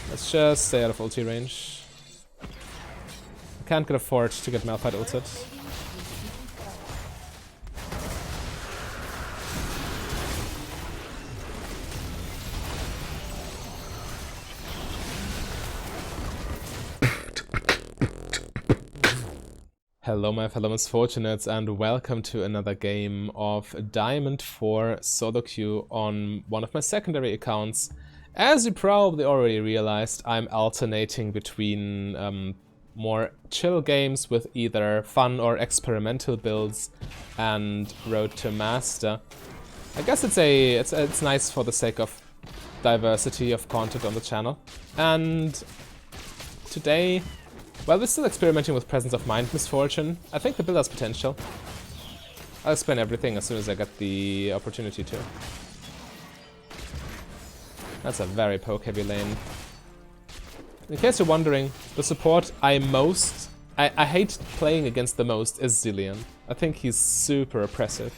Let's just stay out of ulti range. Can't afford to get Malphite ulted. Hello my fellow misfortunates and welcome to another game of Diamond 4 solo queue on one of my secondary accounts. As you probably already realized, I'm alternating between more chill games with either fun or experimental builds and Road to Master. I guess it's nice for the sake of diversity of content on the channel. And today, well, we're still experimenting with Presence of Mind Misfortune. I think the build has potential. I'll explain everything as soon as I get the opportunity to. That's a very poke-heavy lane. In case you're wondering, the support I hate playing against the most is Zilean. I think he's super oppressive.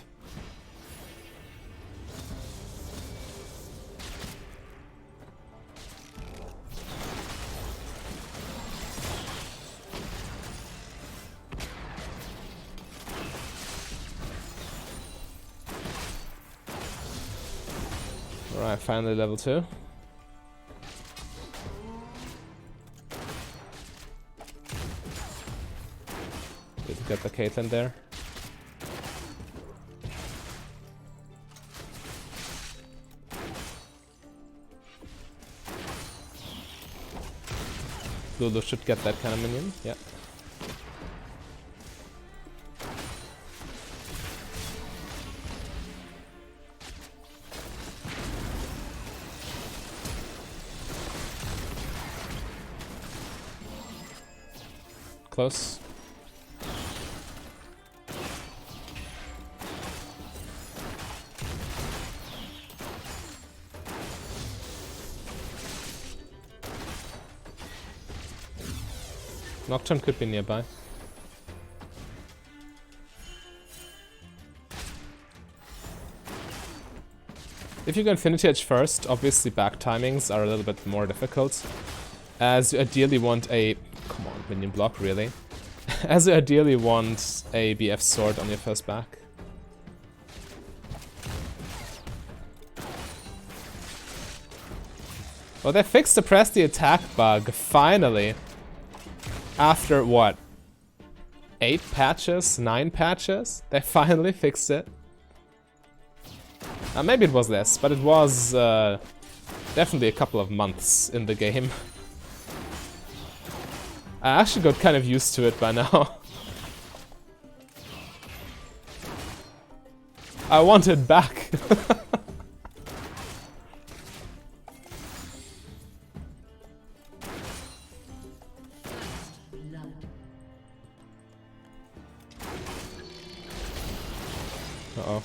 Alright, finally level 2. Good to get the Caitlyn there. Lulu should get that kind of minion, yeah. Close. Nocturne could be nearby. If you go Infinity Edge first, obviously back timings are a little bit more difficult, as you ideally want a... Come on, minion block, really? As you ideally want a BF sword on your first back. Well, they fixed the press the attack bug, finally. After, what? 8 patches? 9 patches? They finally fixed it. Maybe it was less, but it was definitely a couple of months in the game. I actually got kind of used to it by now. I want it back. Uh-oh.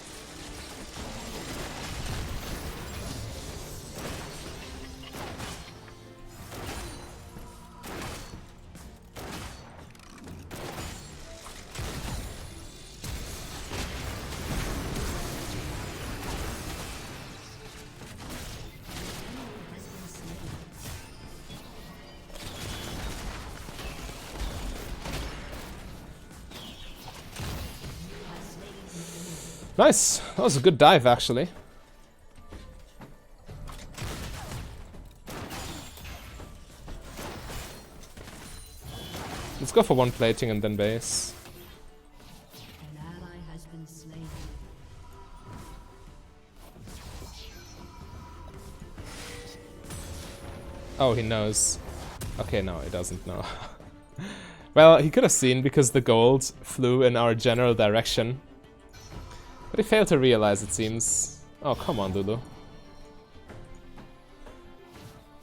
Nice! That was a good dive, actually. Let's go for one plating and then base. An ally has been slain. Oh, he knows. Okay, no, he doesn't know. Well, he could have seen because the gold flew in our general direction. But he failed to realize, it seems. Oh, come on, Lulu.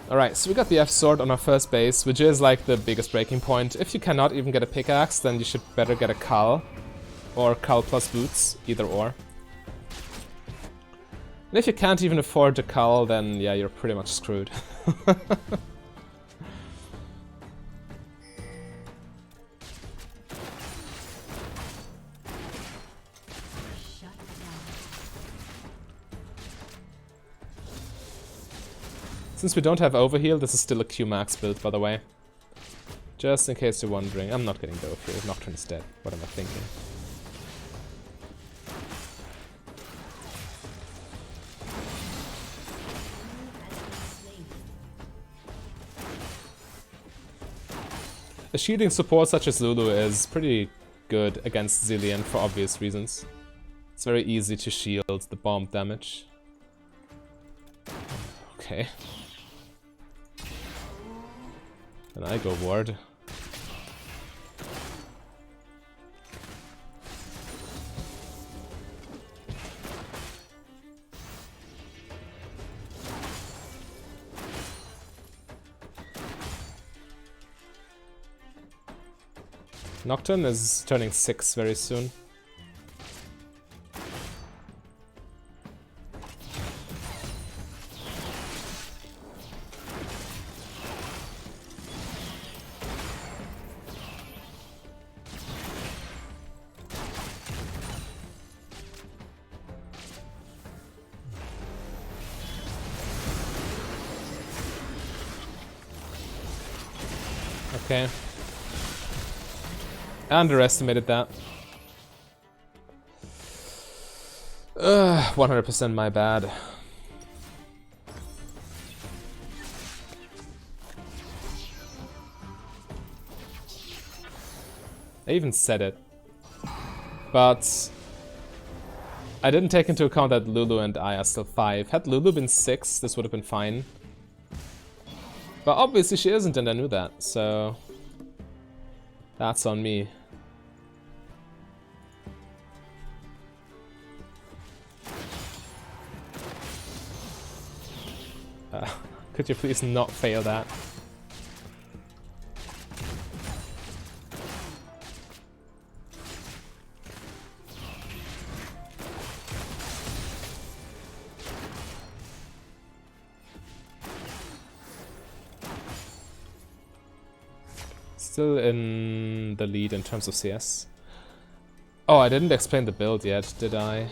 Alright, so we got the F-Sword on our first base, which is like the biggest breaking point. If you cannot even get a pickaxe, then you should better get a Cull. Or Cull plus boots, either or. And if you can't even afford a Cull, then yeah, you're pretty much screwed. Since we don't have overheal, this is still a Q max build, by the way. Just in case you're wondering. I'm not getting the overheal. Nocturne is dead. What am I thinking? A shielding support such as Lulu is pretty good against Zilean for obvious reasons. It's very easy to shield the bomb damage. Okay. And I go ward. Nocturne is turning 6 very soon. Okay. Underestimated that. 100% my bad. I even said it. But I didn't take into account that Lulu and I are still 5. Had Lulu been 6, this would have been fine. But obviously she isn't, and I knew that, so that's on me. Could you please not fail that? Still in the lead in terms of CS. Oh, I didn't explain the build yet, did I?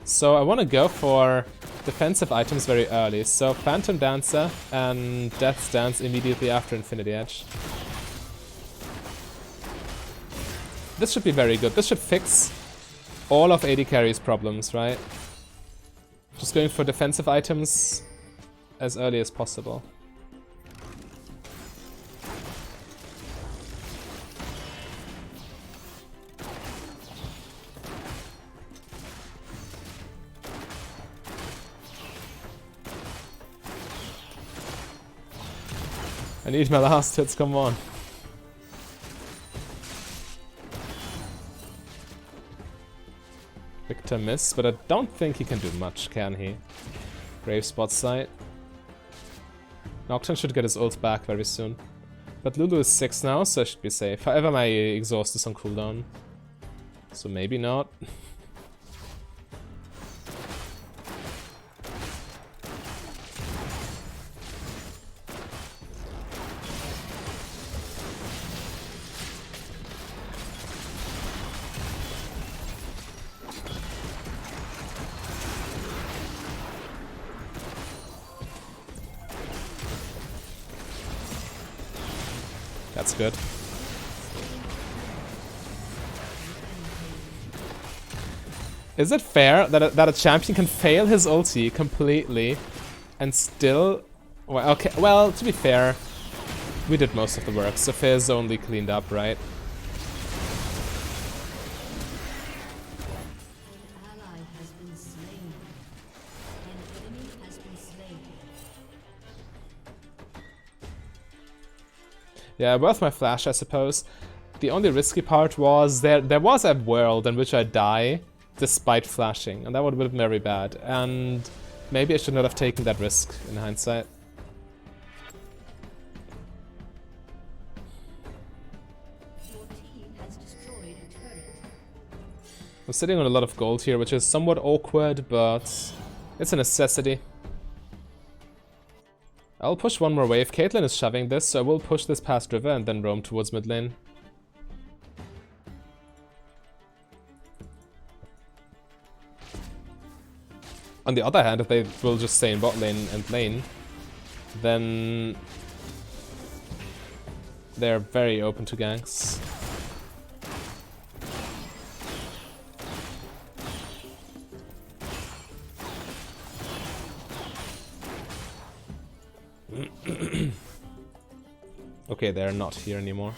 So I want to go for defensive items very early. So Phantom Dancer and Death's Dance immediately after Infinity Edge. This should be very good. This should fix all of AD Carry's problems, right? Just going for defensive items as early as possible. I need my last hits, come on. Victor miss, but I don't think he can do much, can he? Grave spot sight. Nocturne should get his ult back very soon. But Lulu is 6 now, so I should be safe. However, my exhaust is on cooldown. So maybe not. That's good. Is it fair that a champion can fail his ulti completely and still... Well, okay, well, to be fair, we did most of the work, so Fizz only cleaned up, right? Yeah, worth my flash, I suppose. The only risky part was there was a world in which I die despite flashing, and that would have been very bad. And maybe I should not have taken that risk in hindsight. Your team has destroyed a turret. I'm sitting on a lot of gold here, which is somewhat awkward, but it's a necessity. I'll push one more wave. Caitlyn is shoving this, so I will push this past river and then roam towards mid lane. On the other hand, if they will just stay in bot lane and lane, then they're very open to ganks. Okay, they're not here anymore.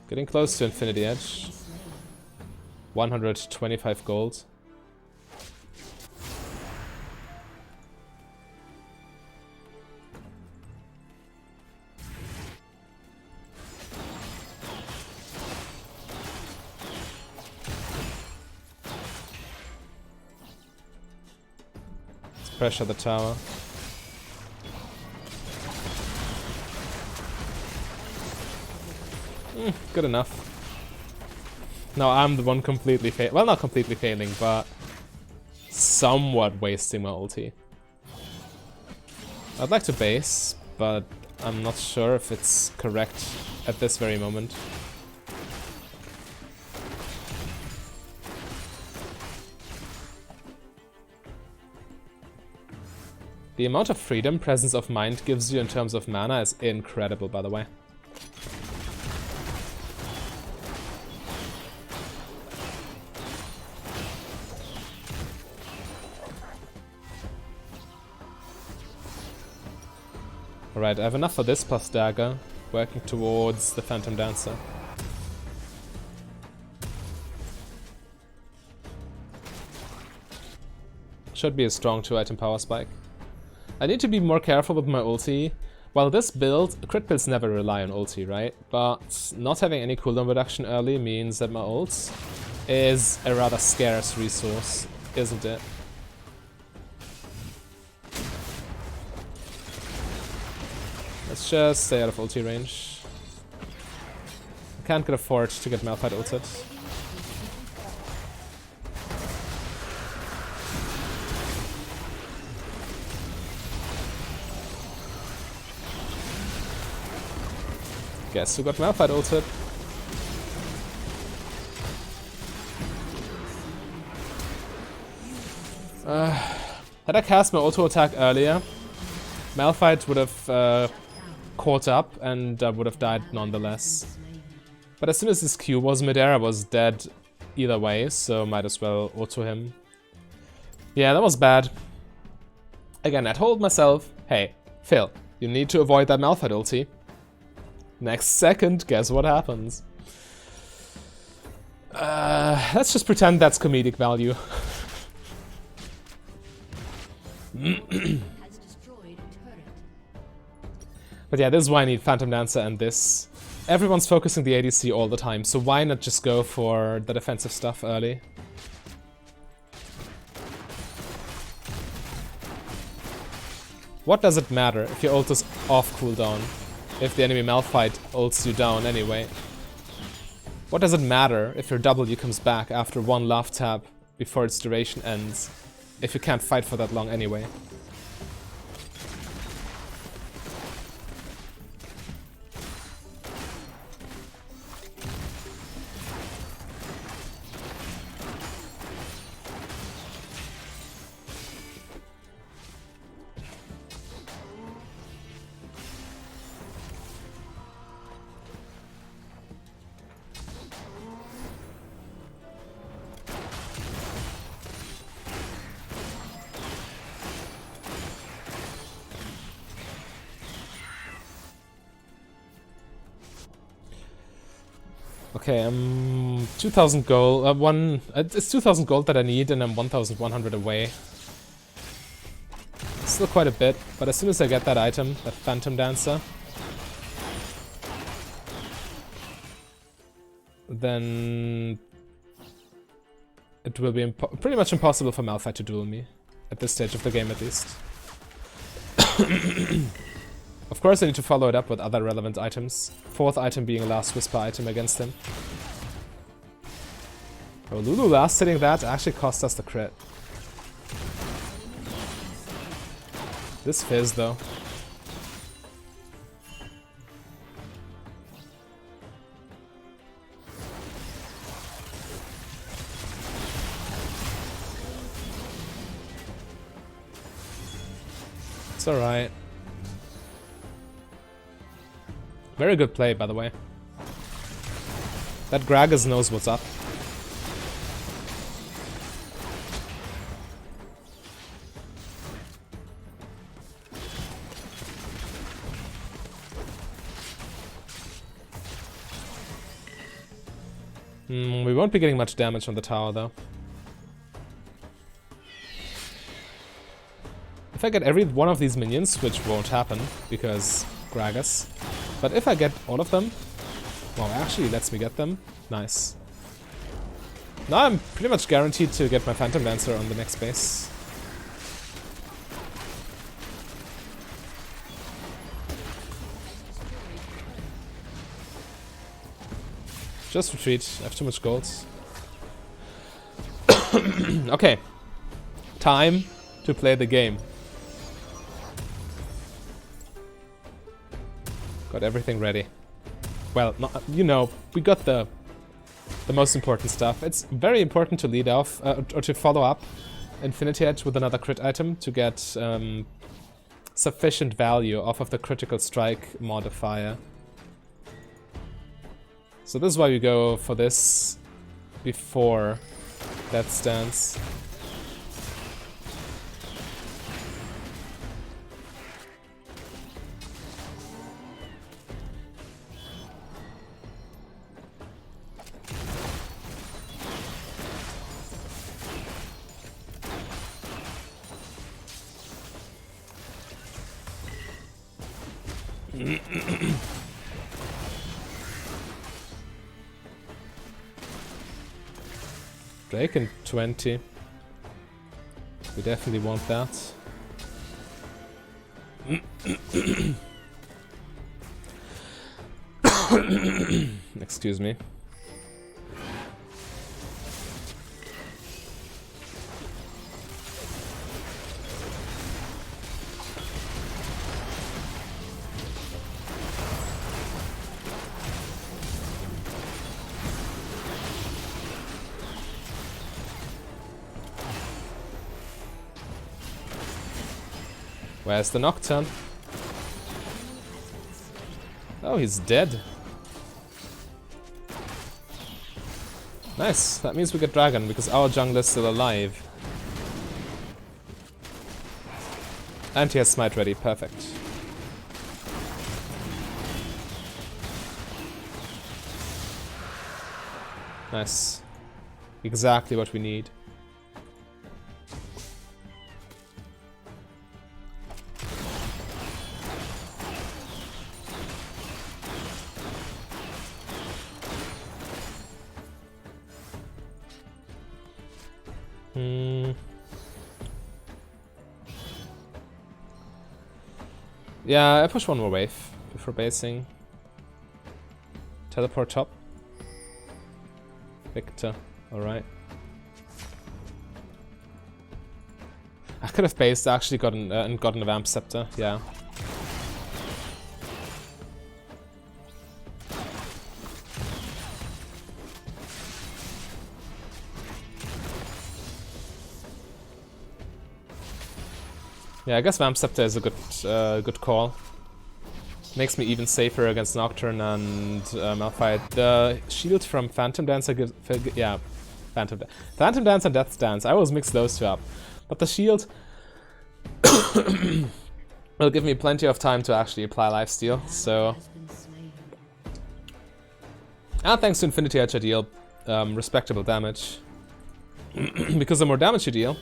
Getting close to Infinity Edge. 125 gold. Let's pressure the tower. Good enough. Now I'm the one completely well, not completely failing, but somewhat wasting my ulti. I'd like to base, but I'm not sure if it's correct at this very moment. The amount of freedom Presence of Mind gives you in terms of mana is incredible, by the way. Alright, I have enough for this plus dagger, working towards the Phantom Dancer. Should be a strong 2-item power spike. I need to be more careful with my ulti. While this build, crit builds never rely on ulti, right? But not having any cooldown reduction early means that my ult is a rather scarce resource, isn't it? Let's just stay out of ulti range. I can't get afford to get Malphite ulted. Guess who got Malphite ulted? Had I cast my auto attack earlier, Malphite would have caught up and would have died nonetheless. But as soon as his Q was midair, I was dead either way, so might as well auto him. Yeah, that was bad. Again, I told myself, hey, Phil, you need to avoid that Malphite ulti. Next second, guess what happens? Let's just pretend that's comedic value. But yeah, this is why I need Phantom Dancer and this. Everyone's focusing the ADC all the time, so why not just go for the defensive stuff early? What does it matter if your ult is off cooldown? If the enemy Malphite ults you down anyway? What does it matter if your W comes back after one love tap before its duration ends? If you can't fight for that long anyway? Okay, 2,000 gold. It's 2,000 gold that I need, and I'm 1,100 away. Still quite a bit, but as soon as I get that item, that Phantom Dancer, then it will be pretty much impossible for Malphite to duel me at this stage of the game, at least. Of course, I need to follow it up with other relevant items. 4th item being a Last Whisper item against him. Oh, Lulu last hitting that actually cost us the crit. This Fizz, though. It's alright. Very good play, by the way. That Gragas knows what's up. We won't be getting much damage on the tower, though. If I get every one of these minions, which won't happen, because Gragas, but if I get all of them, well, actually lets me get them, nice. Now I'm pretty much guaranteed to get my Phantom Dancer on the next base. Just retreat, I have too much gold. Okay. Time to play the game. Got everything ready. Well, not, you know, we got the most important stuff. It's very important to lead off, or to follow up Infinity Edge with another crit item to get sufficient value off of the critical strike modifier. So this is why we go for this before Death Stance. Drake in 20. We definitely want that. Excuse me. Where's the Nocturne? Oh, he's dead. Nice, that means we get Dragon, because our jungler is still alive. And he has Smite ready, perfect. Nice. Exactly what we need. Yeah, I push one more wave before basing. Teleport top. Victor, alright. I could have based, actually gotten a Vamp Scepter, yeah. Yeah, I guess Vamp Scepter is a good call. Makes me even safer against Nocturne and Malphite. The shield from Phantom Dancer gives... yeah, Phantom Dance and Death Dance. I always mix those two up. But the shield will give me plenty of time to actually apply lifesteal, so... And thanks to Infinity Edge I deal respectable damage. Because the more damage you deal,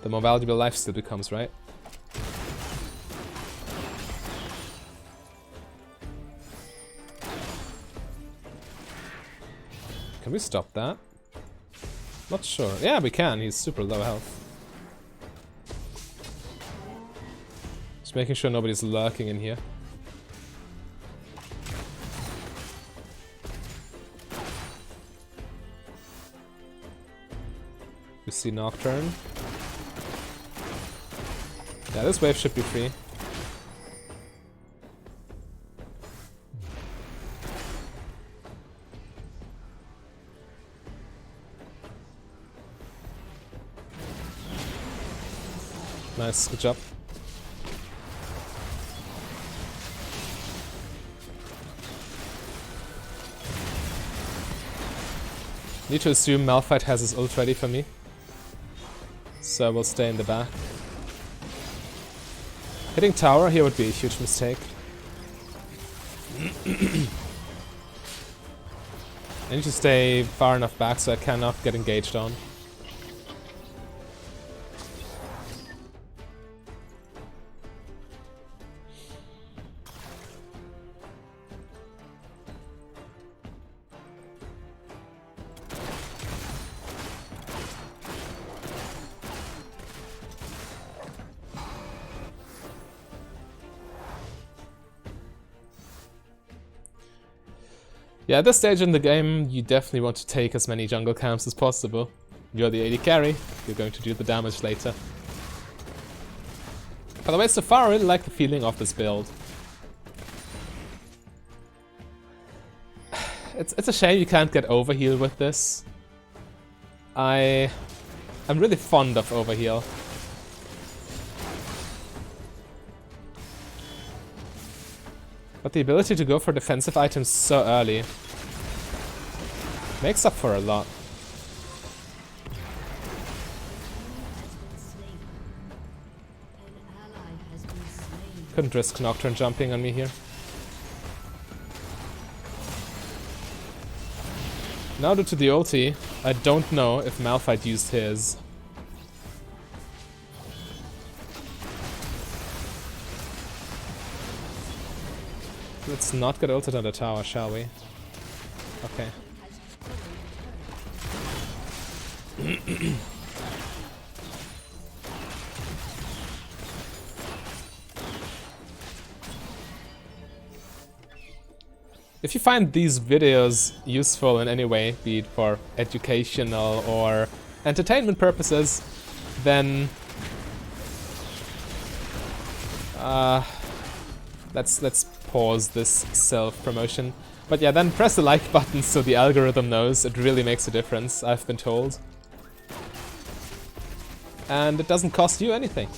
the more valuable lifesteal becomes, right? Can we stop that? Not sure. Yeah, we can. He's super low health. Just making sure nobody's lurking in here. We see Nocturne. Yeah, this wave should be free. Nice, good job. Need to assume Malphite has his ult ready for me. So we'll stay in the back. Hitting tower here would be a huge mistake. I need to stay far enough back so I cannot get engaged on. Yeah, at this stage in the game, you definitely want to take as many jungle camps as possible. You're the AD carry, you're going to do the damage later. By the way, so far I really like the feeling of this build. It's a shame you can't get overheal with this. I'm really fond of overheal. But the ability to go for defensive items so early makes up for a lot. Couldn't risk Nocturne jumping on me here. Now due to the ulti, I don't know if Malphite used his. Let's not get ulted on the tower, shall we? Okay. If you find these videos useful in any way, be it for educational or entertainment purposes, then let's pause this self-promotion. But yeah, then press the like button so the algorithm knows. It really makes a difference, I've been told. And it doesn't cost you anything.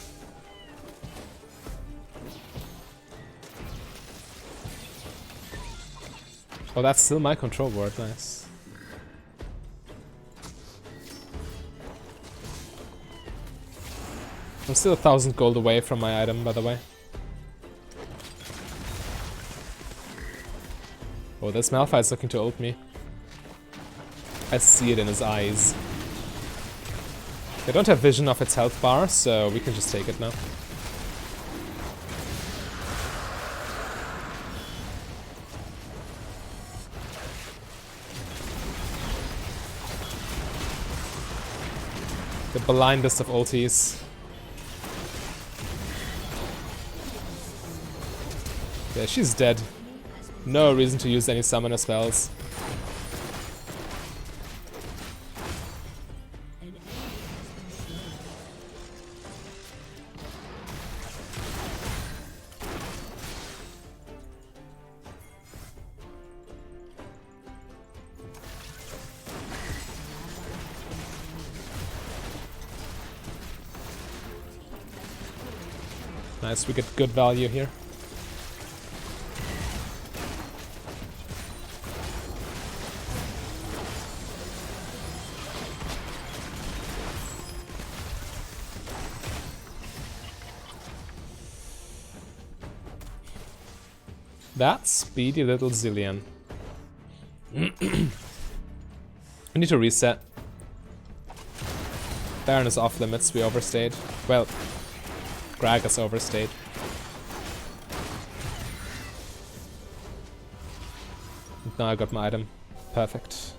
Oh, that's still my control word, nice. I'm still 1,000 gold away from my item, by the way. Oh, this Malphite's looking to ult me. I see it in his eyes. I don't have vision of its health bar, so we can just take it now. The blindest of ultis. Yeah, she's dead. No reason to use any summoner spells. Nice, we get good value here. That speedy little Zillion. We need to reset. Baron is off limits, we overstayed. Well, Gragas overstayed. Now I got my item. Perfect.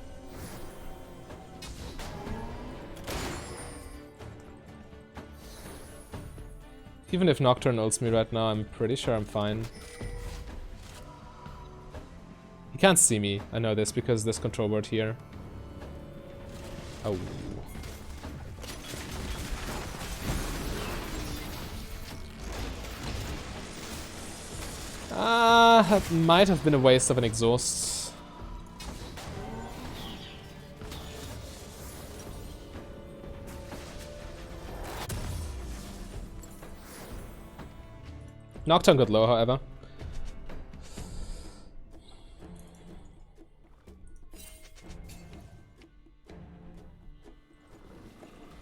Even if Nocturne ults me right now, I'm pretty sure I'm fine. He can't see me, I know this, because there's control word here. Oh. That might have been a waste of an exhaust. Nocturne got low, however.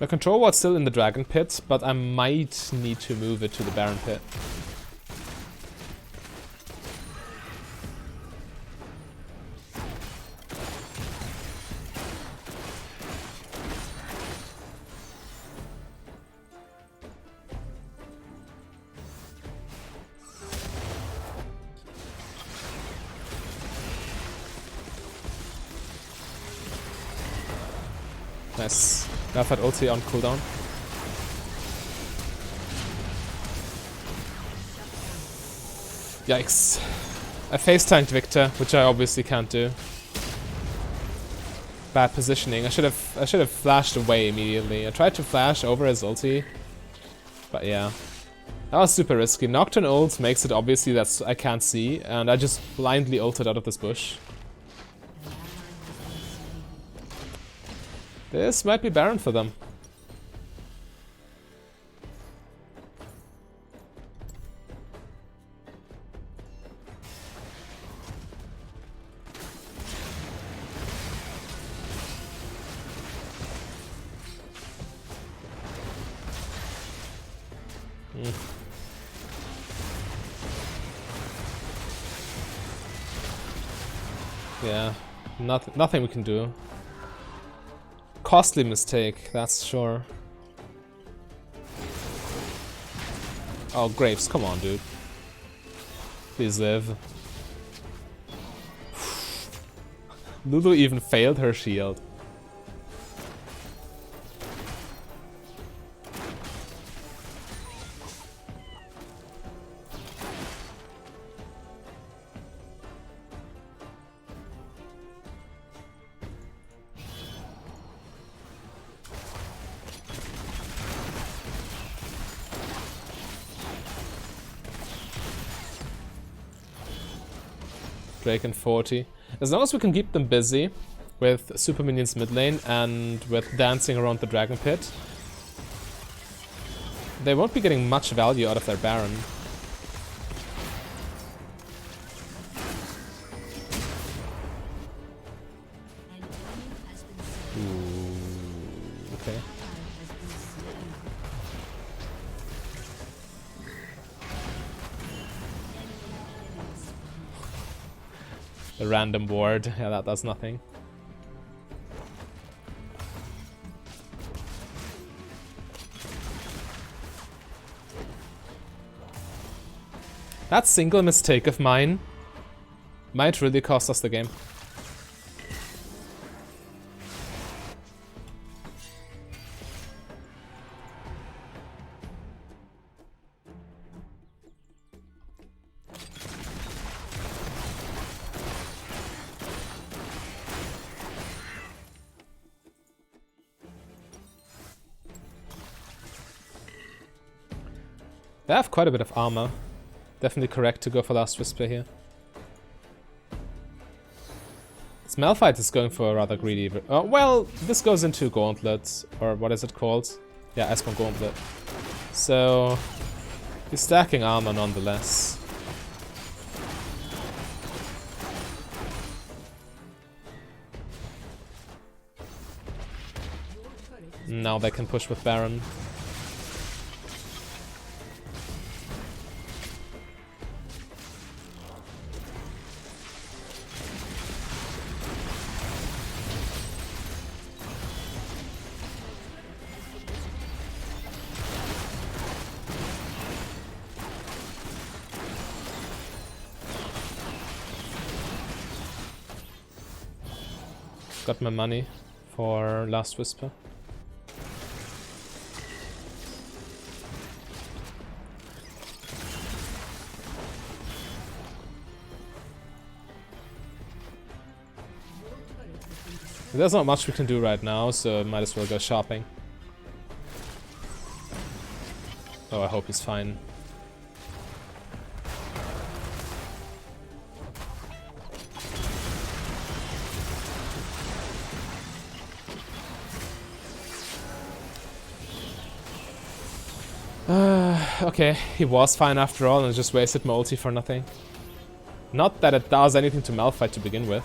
My control ward's still in the Dragon Pit, but I might need to move it to the Baron Pit. Nice. Malphite ulti on cooldown. Yikes. I face-tanked Victor, which I obviously can't do. Bad positioning. I should have flashed away immediately. I tried to flash over his ulti. But yeah. That was super risky. Nocturne ult makes it obviously that I can't see, and I just blindly ulted out of this bush. This might be Baron for them. Yeah, nothing we can do. Costly mistake, that's sure. Oh, Graves, come on, dude. Please live. Lulu even failed her shield. Drake and 40. As long as we can keep them busy with super minions mid lane and with dancing around the Dragon Pit, they won't be getting much value out of their Baron. Ooh, okay. The random ward, yeah, that does nothing. That single mistake of mine might really cost us the game. They have quite a bit of armor. Definitely correct to go for Last Whisper here. This Malphite is going for a rather greedy... Oh, well, this goes into Gauntlet, or what is it called? Yeah, S1 Gauntlet. So, he's stacking armor nonetheless. Now they can push with Baron. Got my money for Last Whisper. There's not much we can do right now, so might as well go shopping. Oh, I hope he's fine. Okay, he was fine after all, and I just wasted my ulti for nothing. Not that it does anything to Malphite to begin with.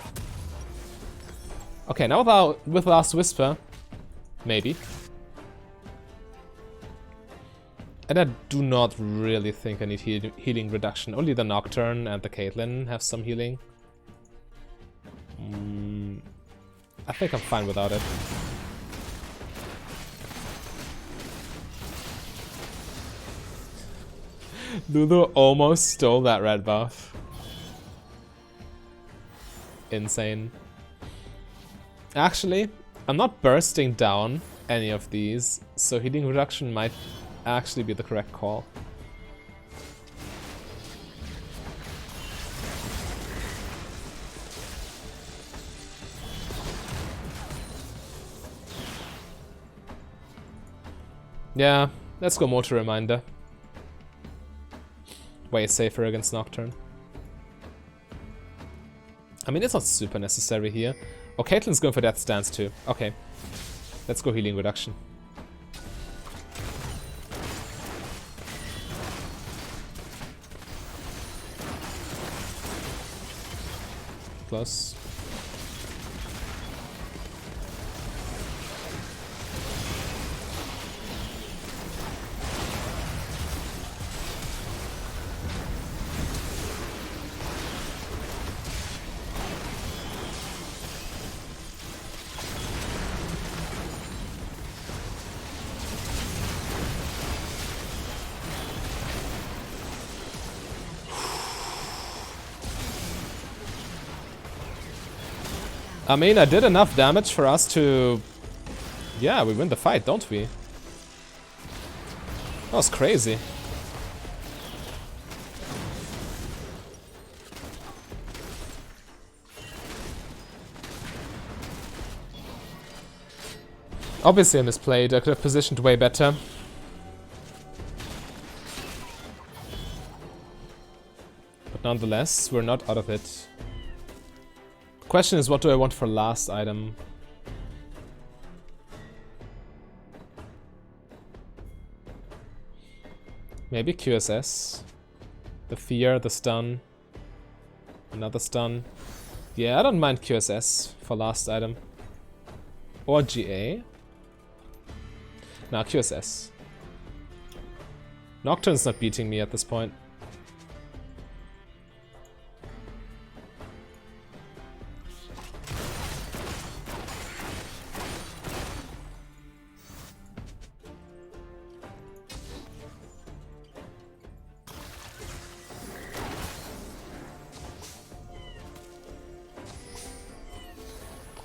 Okay, now with Last Whisper, maybe. And I do not really think I need healing reduction. Only the Nocturne and the Caitlyn have some healing. I think I'm fine without it. Lulu almost stole that red buff. Insane. Actually, I'm not bursting down any of these, so healing reduction might actually be the correct call. Yeah, let's go Mortar Reminder. Way safer against Nocturne. I mean, it's not super necessary here. Oh, Caitlyn's going for Death Stance too. Okay. Let's go healing reduction. Close. I mean, I did enough damage for us to... Yeah, we win the fight, don't we? That was crazy. Obviously I misplayed, I could have positioned way better. But nonetheless, we're not out of it. Question is, what do I want for last item? Maybe QSS. The fear, the stun. Another stun. Yeah, I don't mind QSS for last item. Or GA. Nah, QSS. Nocturne's not beating me at this point.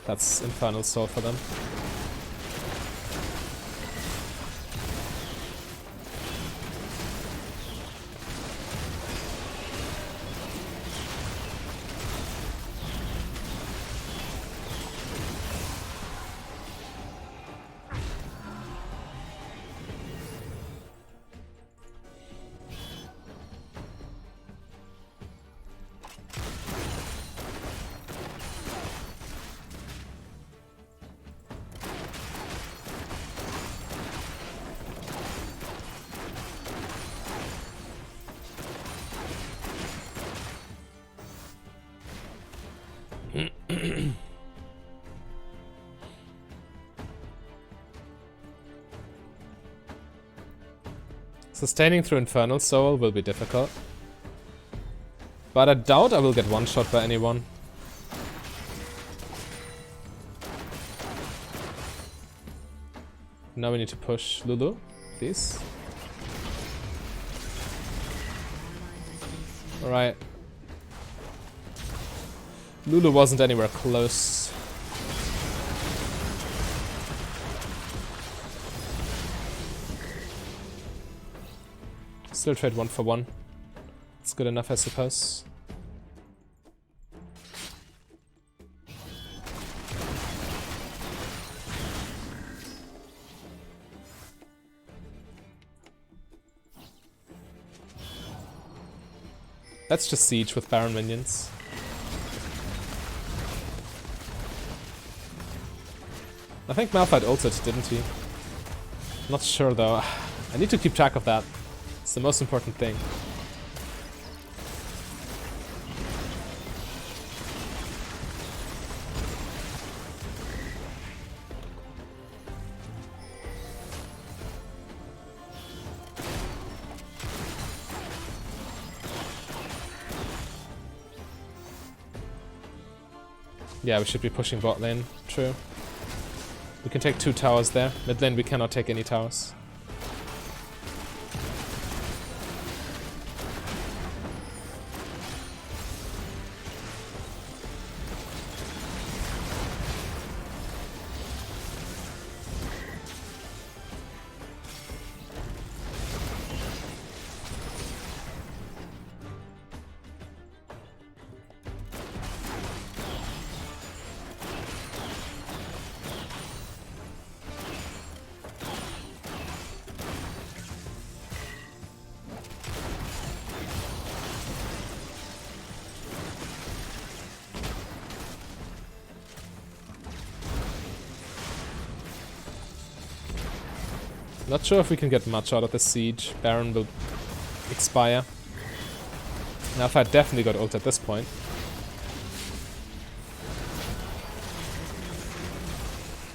That's Infernal Soul for them. Sustaining through Infernal Soul will be difficult. But I doubt I will get one-shot by anyone. Now we need to push Lulu, please. Alright. Lulu wasn't anywhere close. Still trade 1 for 1. It's good enough, I suppose. Let's just siege with Baron minions. I think Malphite ulted, didn't he? Not sure though. I need to keep track of that. It's the most important thing. Yeah, we should be pushing bot lane. True. We can take 2 towers there. Mid lane we cannot take any towers. Not sure if we can get much out of the siege. Baron will expire. Malphite definitely got ult at this point.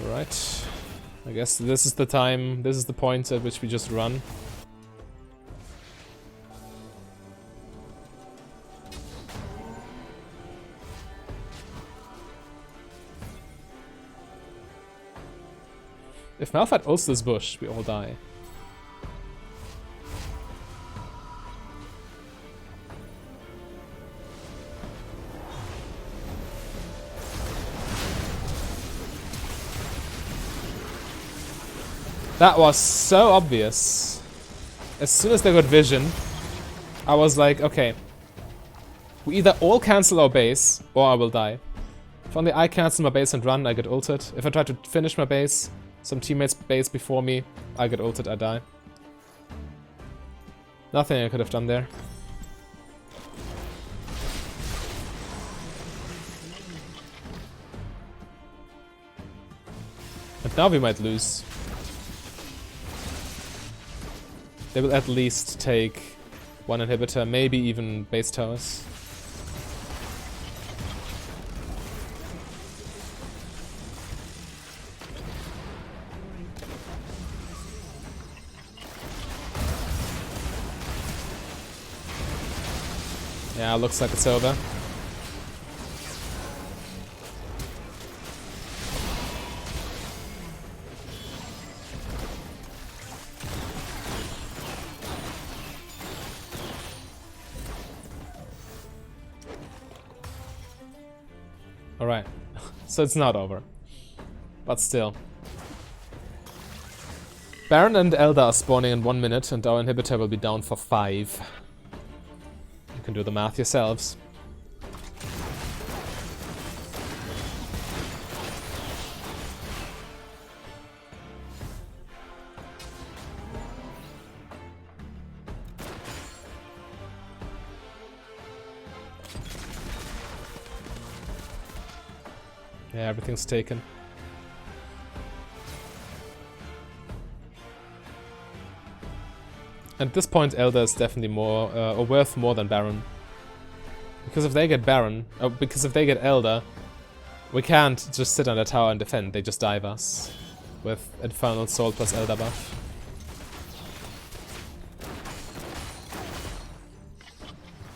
Alright. I guess this is the time, this is the point at which we just run. If Malphite ults this bush, we all die. That was so obvious. As soon as they got vision, I was like, okay. We either all cancel our base, or I will die. If only I cancel my base and run, I get ulted. If I try to finish my base, some teammates base before me, I get ulted, I die. Nothing I could have done there. And now we might lose. They will at least take 1 inhibitor, maybe even base towers. Yeah, looks like it's over. Alright, so it's not over. But still. Baron and Elder are spawning in 1 minute and our inhibitor will be down for 5. You can do the math yourselves. Yeah, everything's taken. At this point, Elder is definitely more, or worth more than Baron. Because if they get Baron, because if they get Elder, we can't just sit on the tower and defend, they just dive us. With Infernal Soul plus Elder buff.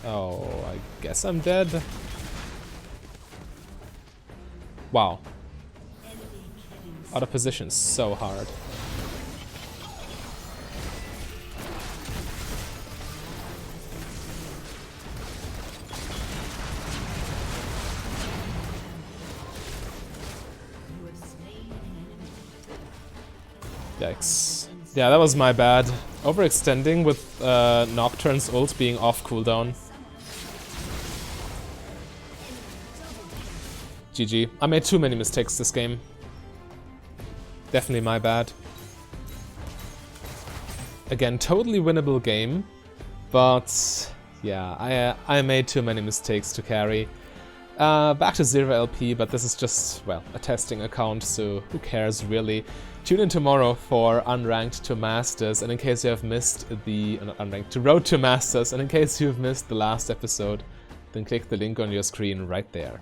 Oh, I guess I'm dead. Wow. Out of position so hard. Yikes. Yeah, that was my bad. Overextending with Nocturne's ult being off cooldown. GG. I made too many mistakes this game. Definitely my bad. Again, totally winnable game. But yeah, I made too many mistakes to carry. Back to 0 LP, but this is just, well, a testing account, so who cares really. Tune in tomorrow for Unranked to Masters, and in case you have missed the, not Unranked, to Road to Masters, and in case you've missed the last episode, then click the link on your screen right there.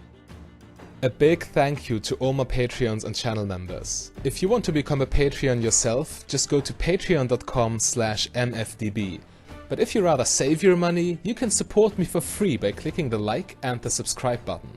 A big thank you to all my Patreons and channel members. If you want to become a Patreon yourself, just go to patreon.com/mfdb. But if you rather save your money, you can support me for free by clicking the like and the subscribe button.